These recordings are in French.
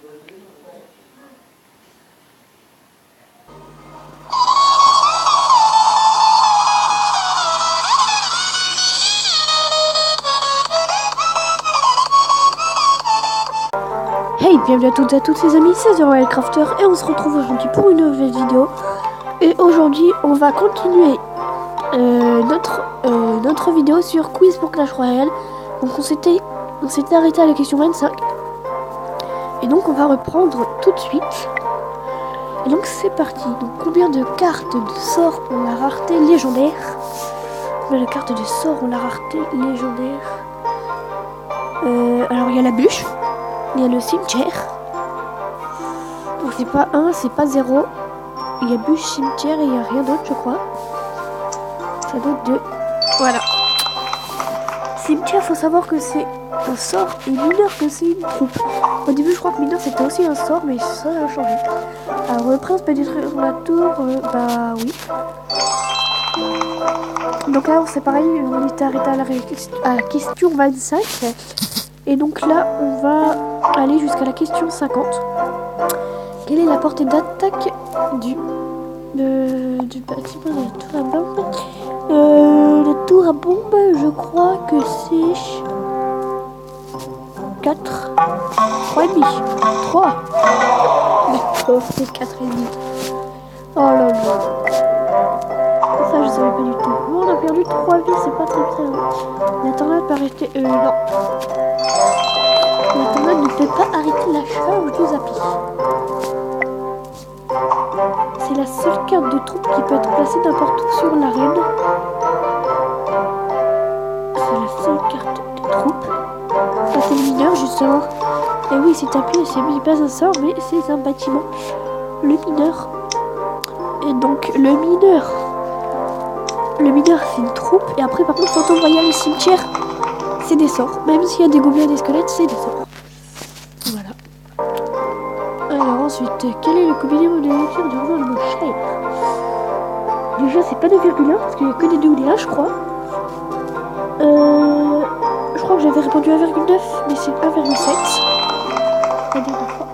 Hey, bienvenue à toutes et à tous les amis, c'est The Crafter et on se retrouve aujourd'hui pour une nouvelle vidéo. Et aujourd'hui, on va continuer notre vidéo sur quiz pour Clash Royale. Donc on s'était arrêté à la question 25. Et donc on va reprendre tout de suite. Et donc c'est parti. Donc combien de cartes de sort ont la rareté légendaire? Combien de cartes de sort ont la rareté légendaire? Alors il y a la bûche. Il y a le cimetière. Donc c'est pas 1, c'est pas 0. Il y a bûche, cimetière et il n'y a rien d'autre je crois. Ça doit être 2. Voilà. Cimetière, faut savoir que c'est un sort et mineur que c'est une troupe. Au début je crois que mineur c'était aussi un sort mais ça a changé. Alors le prince peut détruire la tour, bah oui. Donc là c'est pareil, on était arrêté à la question 25. Et donc là on va aller jusqu'à la question 50. Quelle est la portée d'attaque du bâtiment de la tour à bombe? La tour à bombe, je crois que c'est 4, 3,5. 3. Mais c'est 4,5. Oh là là. Ça je savais pas du tout. Bon, on a perdu 3 vies, c'est pas très bien. La tornade peut arrêter... non. La tornade ne peut pas arrêter la charge du Zappy. C'est la seule carte de troupe qui peut être placée n'importe où sur l'arène. C'est la seule carte de troupe. Ça c'est le mineur justement. Et oui, c'est tapis, c'est pas un sort, mais c'est un bâtiment. Le mineur. Et donc le mineur c'est une troupe. Et après par contre, fantôme royal et cimetière, c'est des sorts. Même s'il y a des gobelins et des squelettes, c'est des sorts. Voilà. Alors ensuite, quel est le combiné de lecture du roman de mon cher? Déjà, c'est pas 2,1 parce qu'il n'y a que des 2 ou des 1, je crois. Je crois que j'avais répondu 1,9, mais c'est 1,7. La dernière fois.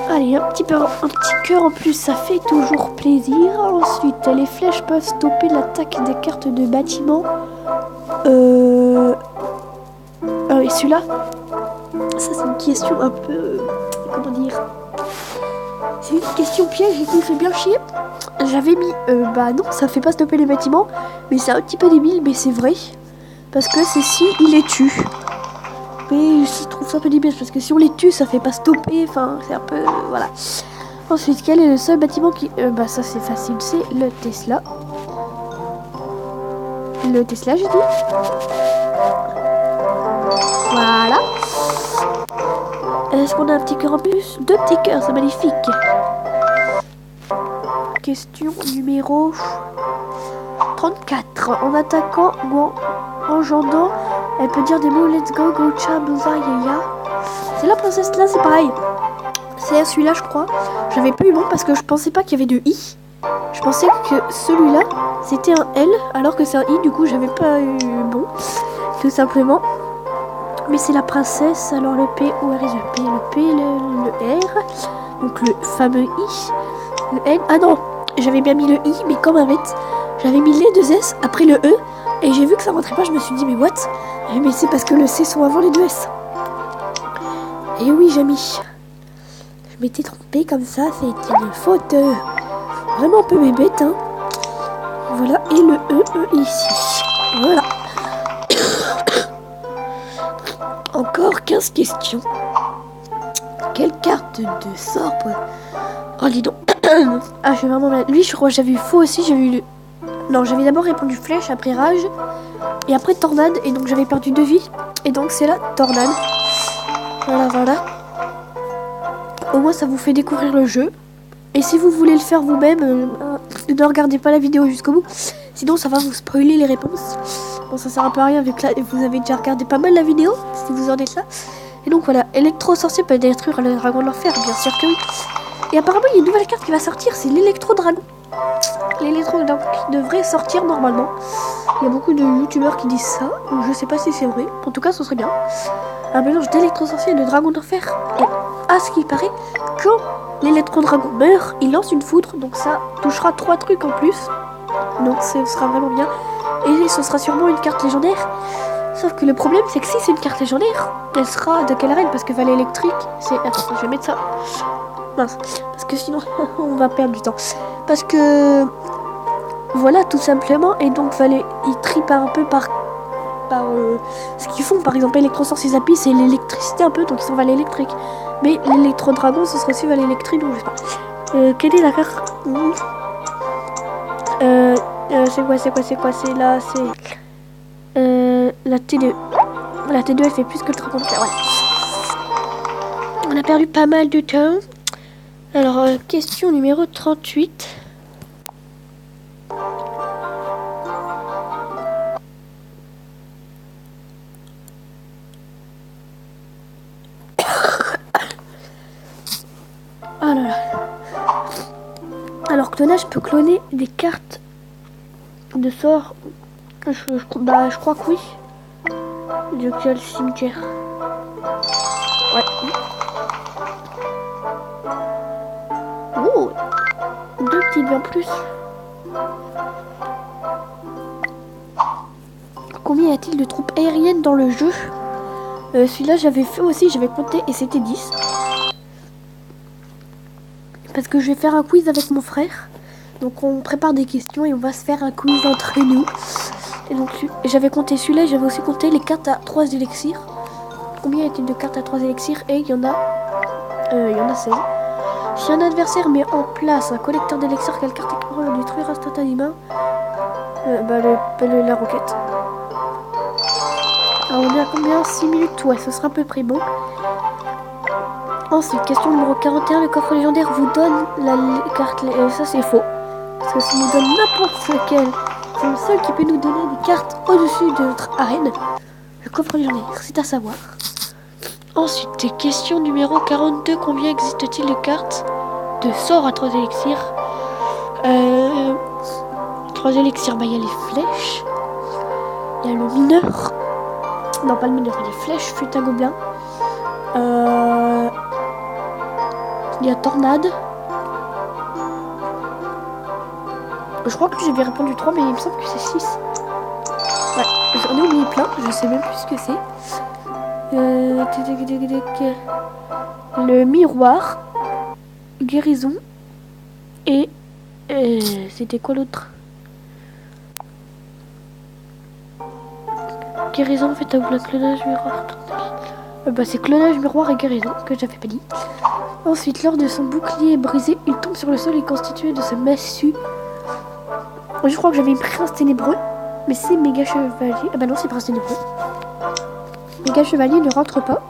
Allez, un petit cœur en plus, ça fait toujours plaisir. Ensuite, les flèches peuvent stopper l'attaque des cartes de bâtiment. Et celui-là, ça c'est une question un peu... comment dire? C'est une question piège et qui fait bien chier. J'avais mis... bah non, ça fait pas stopper les bâtiments. Mais c'est un petit peu débile, mais c'est vrai. Parce que c'est si il les tue. Mais je trouve ça un peu débile, parce que si on les tue, ça fait pas stopper. Enfin, c'est un peu... voilà. Ensuite, quel est le seul bâtiment qui... bah ça c'est facile, c'est le Tesla. Le Tesla, j'ai dit. Voilà. Est-ce qu'on a un petit cœur en plus? 2 petits cœurs, c'est magnifique. Question numéro 34. En attaquant ou en jandant, elle peut dire des mots let's go, go, cha, bouza, yaya. C'est la princesse là, c'est pareil. C'est celui-là, je crois. J'avais pas eu bon parce que je pensais pas qu'il y avait de i. Je pensais que celui-là c'était un L alors que c'est un i, du coup j'avais pas eu bon, tout simplement. Mais c'est la princesse, alors le P, où est le P? Le P, le R, donc le fameux I, le N. Ah non, j'avais bien mis le I, mais comme un bête, j'avais mis les 2 S après le E, et j'ai vu que ça rentrait pas, je me suis dit, mais what? Mais c'est parce que le C sont avant les 2 S. Et oui, j'ai mis. Je m'étais trompée comme ça, c'est une faute. Vraiment un peu mes bêtes, hein. Voilà, et le E ici. Voilà. Encore 15 questions. Quelle carte de sort pour... Oh, dis donc. Ah, je vais vraiment mal. Lui, je crois que j'avais eu faux aussi. J'avais eu le... Non, j'avais d'abord répondu flèche, après rage. Et après tornade. Et donc, j'avais perdu 2 vies. Et donc, c'est la tornade. Voilà, voilà. Au moins, ça vous fait découvrir le jeu. Et si vous voulez le faire vous-même, ne regardez pas la vidéo jusqu'au bout. Sinon, ça va vous spoiler les réponses. Bon, ça sert un peu à rien vu que là, vous avez déjà regardé pas mal la vidéo, si vous en êtes là. Et donc voilà, électro-sorcier peut détruire le dragon de l'enfer, bien sûr que oui. Et apparemment, il y a une nouvelle carte qui va sortir, c'est l'électro-dragon. L'électro-dragon qui devrait sortir normalement. Il y a beaucoup de youtubeurs qui disent ça, donc je sais pas si c'est vrai. En tout cas, ce serait bien. un mélange d'électrosorcier et de dragon d'enfer. Et à ce qui paraît, quand l'électro-dragon meurt, il lance une foudre. Donc ça touchera 3 trucs en plus. Donc ce sera vraiment bien. Et ce sera sûrement une carte légendaire. Sauf que le problème, c'est que si c'est une carte légendaire, elle sera de quelle arène? Parce que valet électrique, c'est... Attends, je vais mettre ça. Mince. Parce que sinon, on va perdre du temps. Parce que... Voilà, tout simplement. Et donc, valet, il trie un peu par ce qu'ils font. Par exemple, électrosorcier Zappy, c'est l'électricité un peu. Donc, ils sont valet électrique. Mais l'électro-dragon, ce sera aussi valet électrique. Donc, je sais pas. Quelle est la carte? C'est quoi? C'est là, c'est... la T2. La T2 elle fait plus que le dragon. Voilà. On a perdu pas mal de temps. Alors, question numéro 38. Ah là là. Alors, clonage peut cloner des cartes de sort. Je crois que oui. Donc il y a le cimetière. Ouais. Oh, 2 petits en plus. Combien y a-t-il de troupes aériennes dans le jeu? Celui-là j'avais fait aussi, j'avais compté et c'était 10. Parce que je vais faire un quiz avec mon frère. Donc on prépare des questions et on va se faire un quiz entre nous. Et donc j'avais compté celui-là, j'avais aussi compté les cartes à 3 élixirs. Combien y a-t-il de cartes à 3 élixirs? Et il y en a 16. Si un adversaire met en place un collecteur d'élixirs, quelle carte équivalente va le détruire instantanément? La roquette. Alors on est à combien? 6 minutes? Ouais, ce sera à peu près bon. Ensuite, question numéro 41, le coffre légendaire vous donne la carte... ça c'est faux. Parce que ça nous donne n'importe lequel. C'est le seul qui peut nous donner des cartes au-dessus de notre arène. Le coffre légendaire, c'est à savoir. Ensuite, question numéro 42. Combien existe-t-il de cartes de sort à 3 élixirs? 3 élixirs, il y a les flèches. Il y a le mineur. Non, pas le mineur, il y a les flèches, fut un gobelin. Il y a tornade. Je crois que j'avais répondu 3, mais il me semble que c'est 6. Ouais, j'en ai oublié plein, je sais même plus ce que c'est. Le miroir, guérison, et c'était quoi l'autre? Guérison, en fait, à la clonage, miroir. C'est clonage, miroir et guérison, que j'avais pas dit. Ensuite, lors de son bouclier brisé, il tombe sur le sol et constitué de sa massue. Je crois que j'avais Prince Ténébreux, mais c'est Méga Chevalier. Ah bah non, c'est Prince Ténébreux. Méga Chevalier ne rentre pas.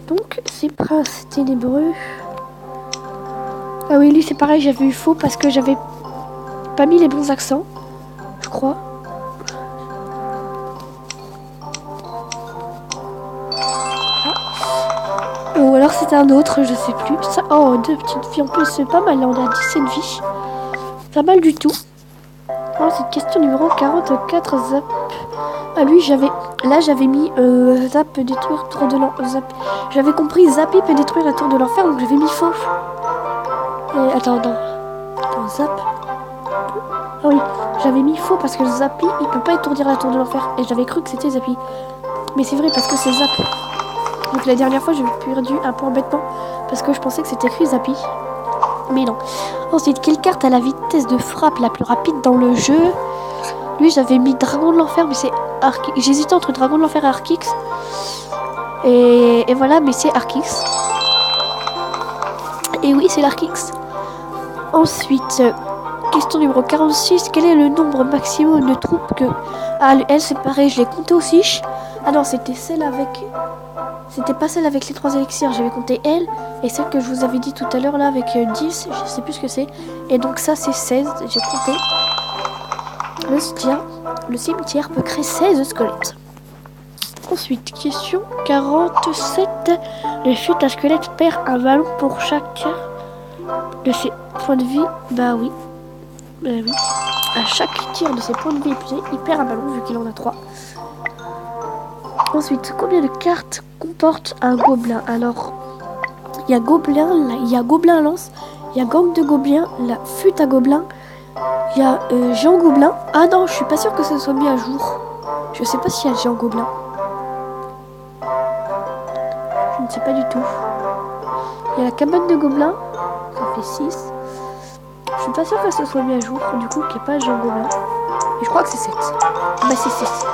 Donc, c'est Prince Ténébreux. Ah oui, lui, c'est pareil, j'avais eu faux parce que j'avais pas mis les bons accents, je crois. Ah. Ou alors c'était un autre, je sais plus. Ça, oh, 2 petites filles en plus, c'est pas mal, là, on a 17 vies. Pas mal du tout. Ensuite, question numéro 44, Zap. Ah lui, j'avais mis Zap peut détruire tour de l'enfer. J'avais compris Zappy peut détruire la tour de l'enfer, donc j'avais mis faux. Attends, Zap. Ah oui, j'avais mis faux parce que Zappy, il peut pas étourdir la tour de l'enfer. Et j'avais cru que c'était Zappy. Mais c'est vrai parce que c'est Zap. Donc la dernière fois, j'ai perdu un point bêtement parce que je pensais que c'était écrit Zappy. Mais non. Ensuite, quelle carte a la vitesse de frappe la plus rapide dans le jeu? Lui, j'avais mis Dragon de l'Enfer, mais c'est Archix. J'hésitais entre Dragon de l'Enfer et Archix. Et voilà, mais c'est Archix. Et oui, c'est l'Archix. Ensuite, question numéro 46. Quel est le nombre maximum de troupes que... Ah, elle, c'est pareil, je l'ai compté aussi. Ah non, c'était celle avec... C'était pas celle avec les 3 élixirs, j'avais compté elle. Et celle que je vous avais dit tout à l'heure, là, avec 10, je sais plus ce que c'est. Et donc ça, c'est 16, j'ai compté. Le cimetière peut créer 16 squelettes. Ensuite, question 47. Le chute à squelette perd un ballon pour chaque tir de ses points de vie. Bah oui. À chaque tir de ses points de vie épuisés, il perd un ballon vu qu'il en a 3. Ensuite, combien de cartes comporte un gobelin? Alors, il y a gobelin, il y a gobelin lance, il y a gang de gobelins, la flûte à gobelin, il y a géant gobelin. Ah non, je suis pas sûre que ce soit mis à jour. Je sais pas s'il y a géant gobelin. Je ne sais pas du tout. Il y a la cabane de gobelins, ça fait 6. Je suis pas sûre que ce soit mis à jour, du coup, qu'il n'y ait pas géant gobelin. Et je crois que c'est 7. Bah c'est 6.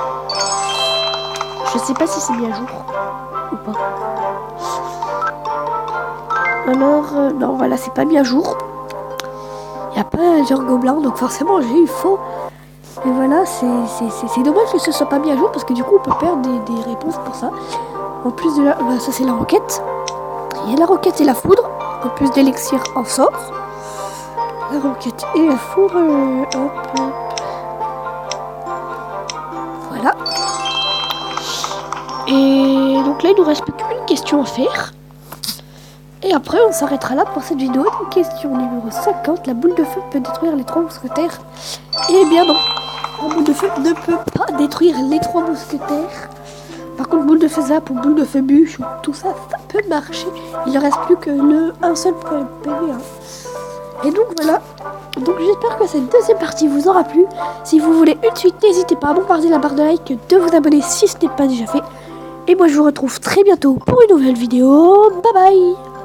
Je sais pas si c'est mis à jour ou pas. Alors, non, voilà, c'est pas mis à jour. Il n'y a pas géant gobelin, donc forcément j'ai eu faux. Et voilà, c'est dommage que ce soit pas mis à jour parce que du coup on peut perdre des réponses pour ça. En plus de la... Bah, ça c'est la roquette. Il y a la roquette et la foudre. En plus d'élixir en sort. La roquette et la foudre. Hop. Voilà. Et donc là il nous reste plus qu'une question à faire. Et après on s'arrêtera là pour cette vidéo. Donc question numéro 50. La boule de feu peut détruire les 3 mousquetaires. Eh bien non. La boule de feu ne peut pas détruire les 3 mousquetaires. Par contre, boule de feu zap ou boule de feu bûche ou tout ça, ça peut marcher. Il ne reste plus que un seul PV. Hein. Et donc voilà. Donc j'espère que cette deuxième partie vous aura plu. Si vous voulez une suite, n'hésitez pas à bombarder la barre de like, de vous abonner si ce n'est pas déjà fait. Et moi je vous retrouve très bientôt pour une nouvelle vidéo. Bye bye.